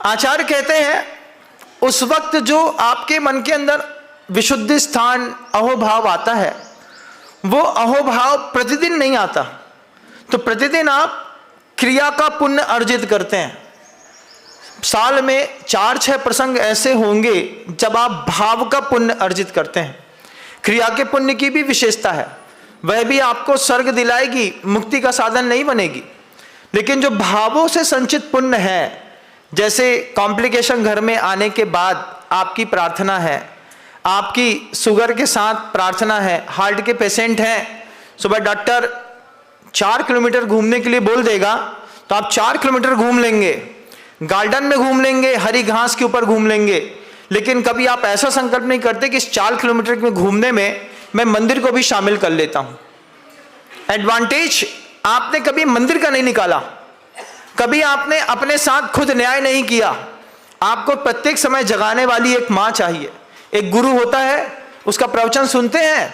आचार्य कहते हैं उस वक्त जो आपके मन के अंदर विशुद्धि स्थान अहोभाव आता है, वो अहोभाव प्रतिदिन नहीं आता। तो प्रतिदिन आप क्रिया का पुण्य अर्जित करते हैं। साल में 4-6 प्रसंग ऐसे होंगे जब आप भाव का पुण्य अर्जित करते हैं। क्रिया के पुण्य की भी विशेषता है, वह भी आपको स्वर्ग दिलाएगी, मुक्ति का साधन नहीं बनेगी। लेकिन जो भावों से संचित पुण्य है, जैसे कॉम्प्लिकेशन घर में आने के बाद आपकी प्रार्थना है, आपकी शुगर के साथ प्रार्थना है, हार्ट के पेशेंट हैं, सुबह डॉक्टर 4 किलोमीटर घूमने के लिए बोल देगा तो आप 4 किलोमीटर घूम लेंगे, गार्डन में घूम लेंगे, हरी घास के ऊपर घूम लेंगे। लेकिन कभी आप ऐसा संकल्प नहीं करते कि इस 4 किलोमीटर में घूमने में मैं मंदिर को भी शामिल कर लेता हूं। एडवांटेज आपने कभी मंदिर का नहीं निकाला, कभी आपने अपने साथ खुद न्याय नहीं किया। आपको प्रत्येक समय जगाने वाली एक माँ चाहिए, एक गुरु होता है, उसका प्रवचन सुनते हैं।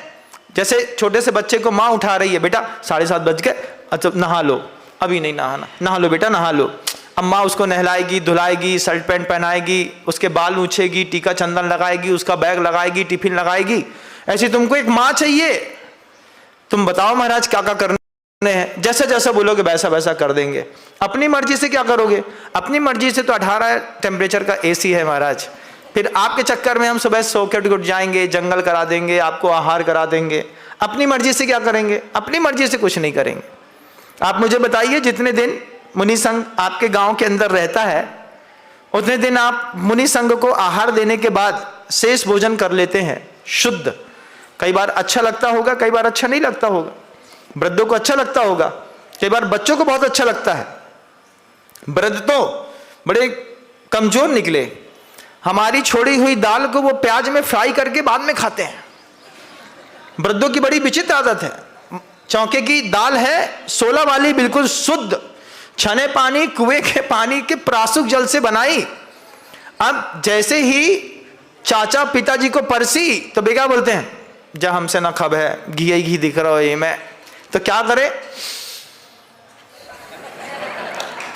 जैसे छोटे से बच्चे को माँ उठा रही है, बेटा 7:30 बज गए, अच्छा नहा लो, अभी नहीं नहाना, नहा लो बेटा नहा लो। अब माँ उसको नहलाएगी, धुलाएगी, शर्ट पैंट पहनाएगी, उसके बाल ऊँचेगी, टीका चंदन लगाएगी, उसका बैग लगाएगी, टिफिन लगाएगी। ऐसी तुमको एक माँ चाहिए। तुम बताओ महाराज क्या क्या करने हैं, जैसा जैसा बोलोगे वैसा वैसा कर देंगे। अपनी मर्जी से क्या करोगे? अपनी मर्जी से तो 18 टेम्परेचर का AC है महाराज। फिर आपके चक्कर में हम सुबह सो के उठ जाएंगे, जंगल करा देंगे, आपको आहार करा देंगे। अपनी मर्जी से क्या करेंगे? अपनी मर्जी से कुछ नहीं करेंगे। आप मुझे बताइए, जितने दिन मुनि संघ आपके गांव के अंदर रहता है, उतने दिन आप मुनि संघ को आहार देने के बाद शेष भोजन कर लेते हैं शुद्ध। कई बार अच्छा लगता होगा, कई बार अच्छा नहीं लगता होगा। वृद्धों को अच्छा लगता होगा, कई बार बच्चों को बहुत अच्छा लगता है। वृद्ध तो बड़े कमजोर निकले, हमारी छोड़ी हुई दाल को वो प्याज में फ्राई करके बाद में खाते हैं। वृद्धों की बड़ी विचित्र आदत है। चौके की दाल है, 16 वाली, बिल्कुल शुद्ध, छने पानी, कुएं के पानी के प्रासुक जल से बनाई। अब जैसे ही चाचा पिताजी को परसी तो बेगा बोलते हैं, जा हमसे ना खब है, घी ही घी दिख रहा है मैं। तो क्या करें,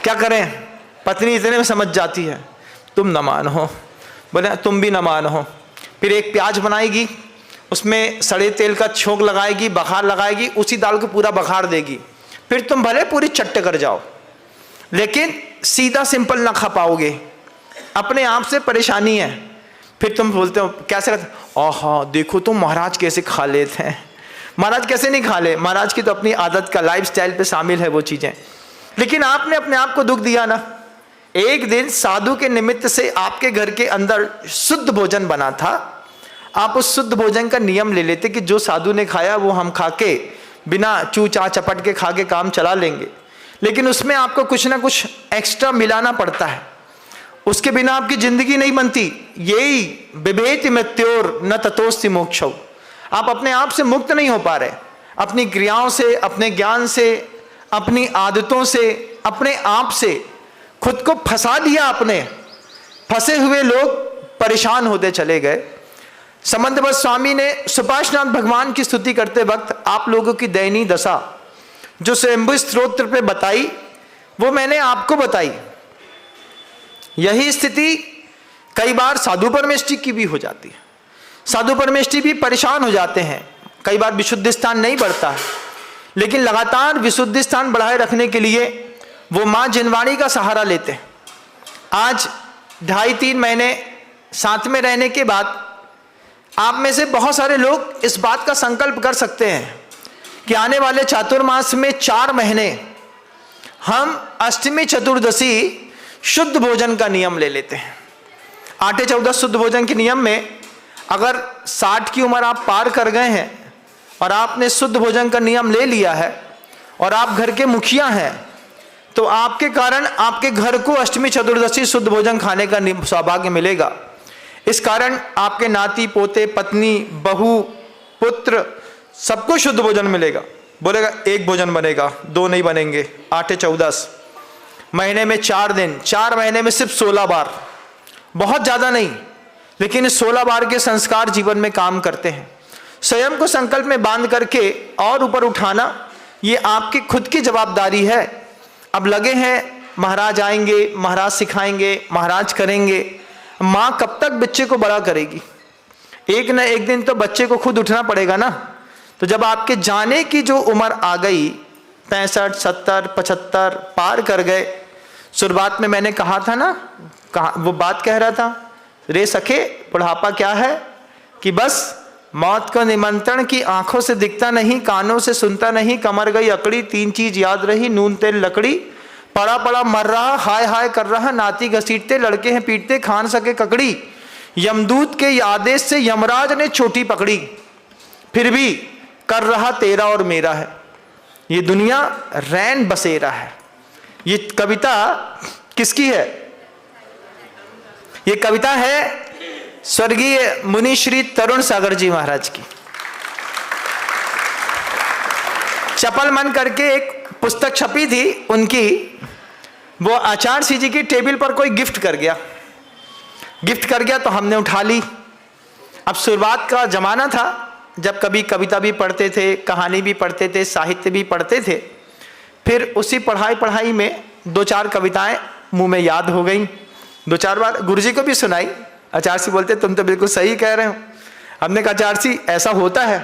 क्या करें? पत्नी इतने में समझ जाती है, तुम न मानो, बोले तुम भी न मानो। फिर एक प्याज बनाएगी, उसमें सड़े तेल का छोंक लगाएगी, बघार लगाएगी, उसी दाल को पूरा बघार देगी। फिर तुम भले पूरी चट्ट कर जाओ, लेकिन सीधा सिंपल ना खा पाओगे, अपने आप से परेशानी है। फिर तुम बोलते हो कैसे करते? आहा देखो तुम महाराज कैसे खा लेते हैं। महाराज कैसे नहीं खा ले? महाराज की तो अपनी आदत का लाइफस्टाइल पे शामिल है वो चीजें। लेकिन आपने अपने आप को दुख दिया ना। एक दिन साधु के निमित्त से आपके घर के अंदर शुद्ध भोजन बना था, आप उस शुद्ध भोजन का नियम ले लेते कि जो साधु ने खाया वो हम खा के बिना चू चा चपट के खा के काम चला लेंगे। लेकिन उसमें आपको कुछ ना कुछ एक्स्ट्रा मिलाना पड़ता है, उसके बिना आपकी जिंदगी नहीं बनती। यही बिभेति मृत्योर न ततोस्ति मोक्षौ। आप अपने आप से मुक्त नहीं हो पा रहे, अपनी क्रियाओं से, अपने ज्ञान से, अपनी आदतों से, अपने आप से खुद को फंसा दिया आपने। फंसे हुए लोग परेशान होते चले गए। समंतभट्ट स्वामी ने सुपार्श्वनाथ भगवान की स्तुति करते वक्त आप लोगों की दयनीय दशा जो स्वयंभू स्तोत्र पे बताई, वो मैंने आपको बताई। यही स्थिति कई बार साधु परमेष्ठी की भी हो जाती है। साधु परमेष्ठी भी परेशान हो जाते हैं, कई बार विशुद्ध स्थान नहीं बढ़ता है। लेकिन लगातार विशुद्ध स्थान बढ़ाए रखने के लिए वो माँ जिनवाणी का सहारा लेते हैं। आज 2.5-3 महीने साथ में रहने के बाद आप में से बहुत सारे लोग इस बात का संकल्प कर सकते हैं कि आने वाले चातुर्मास में 4 महीने हम अष्टमी चतुर्दशी शुद्ध भोजन का नियम ले लेते हैं। 8-14 शुद्ध भोजन के नियम में अगर 60 की उम्र आप पार कर गए हैं और आपने शुद्ध भोजन का नियम ले लिया है और आप घर के मुखिया हैं, तो आपके कारण आपके घर को अष्टमी चतुर्दशी शुद्ध भोजन खाने का सौभाग्य मिलेगा। इस कारण आपके नाती पोते, पत्नी, बहू, पुत्र सबको शुद्ध भोजन मिलेगा। बोलेगा 1 भोजन बनेगा, 2 नहीं बनेंगे। 8-14 महीने में 4 दिन, 4 महीने में सिर्फ 16 बार, बहुत ज्यादा नहीं, लेकिन इस 16 बार के संस्कार जीवन में काम करते हैं। स्वयं को संकल्प में बांध करके और ऊपर उठाना ये आपकी खुद की जवाबदारी है। अब लगे हैं महाराज आएंगे, महाराज सिखाएंगे, महाराज करेंगे। माँ कब तक बच्चे को बड़ा करेगी? एक न एक दिन तो बच्चे को खुद उठना पड़ेगा ना। तो जब आपके जाने की जो उम्र आ गई, 65, 70, 75 पार कर गए, शुरुआत में मैंने कहा था ना, वो बात कह रहा था, रे सखे बुढ़ापा क्या है कि बस मौत को निमंत्रण की, आंखों से दिखता नहीं, कानों से सुनता नहीं, कमर गई अकड़ी, 3 चीज याद रही, नून तेल लकड़ी, पड़ा पड़ा मर रहा, हाय हाय कर रहा, नाती घसीटते, लड़के हैं पीटते, खान सके ककड़ी, यमदूत के आदेश से यमराज ने चोटी पकड़ी, फिर भी कर रहा तेरा और मेरा है, ये दुनिया रैन बसेरा है। ये कविता किसकी है? ये कविता है स्वर्गीय मुनि श्री तरुण सागर जी महाराज की। चपल मन करके एक पुस्तक छपी थी उनकी, वो आचार्य सिंह जी की टेबल पर कोई गिफ्ट कर गया तो हमने उठा ली। अब शुरुआत का जमाना था जब कभी कविता भी पढ़ते थे, कहानी भी पढ़ते थे, साहित्य भी पढ़ते थे। फिर उसी पढ़ाई में 2-4 कविताएं मुंह में याद हो गई, 2-4 बार गुरुजी को भी सुनाई। आचार्य सिंह बोलते तुम तो बिल्कुल सही कह रहे हो। हमने कहा आचार्य सिंह ऐसा होता है,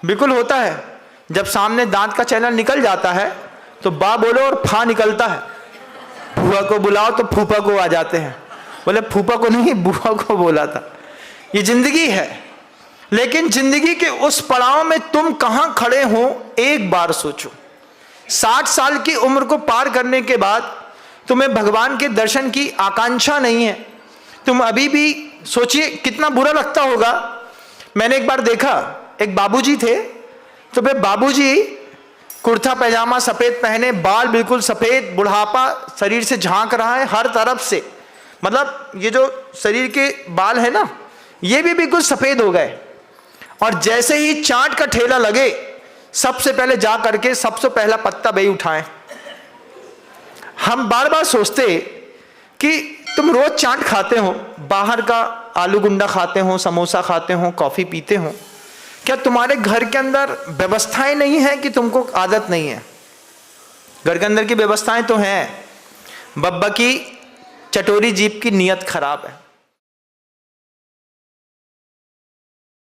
बिल्कुल होता है। जब सामने दांत का चैनल निकल जाता है तो बा बोलो और फा निकलता है, फूफा को बुलाओ तो फूफा को आ जाते हैं। बोले फूफा को नहीं, बुआ को बोला था। ये जिंदगी है, लेकिन जिंदगी के उस पड़ाव में तुम कहां खड़े हो एक बार सोचो। 60 साल की उम्र को पार करने के बाद तुम्हें भगवान के दर्शन की आकांक्षा नहीं है, तुम अभी भी सोचिए कितना बुरा लगता होगा। मैंने एक बार देखा, एक बाबूजी थे, तो वे बाबूजी कुर्ता पैजामा सफेद पहने, बाल बिल्कुल सफेद, बुढ़ापा शरीर से झांक रहा है हर तरफ से, मतलब ये जो शरीर के बाल है ना, ये भी बिल्कुल सफेद हो गए। और जैसे ही चाट का ठेला लगे, सबसे पहले जा करके सबसे पहला पत्ता वही उठाएं। हम बार बार सोचते कि तुम रोज चाट खाते हो, बाहर का आलू गुंडा खाते हो, समोसा खाते हो, कॉफी पीते हो, क्या तुम्हारे घर के अंदर व्यवस्थाएं नहीं है कि तुमको आदत नहीं है? घर के अंदर की व्यवस्थाएं तो हैं, बब्बा की चटोरी जीप की नीयत खराब है।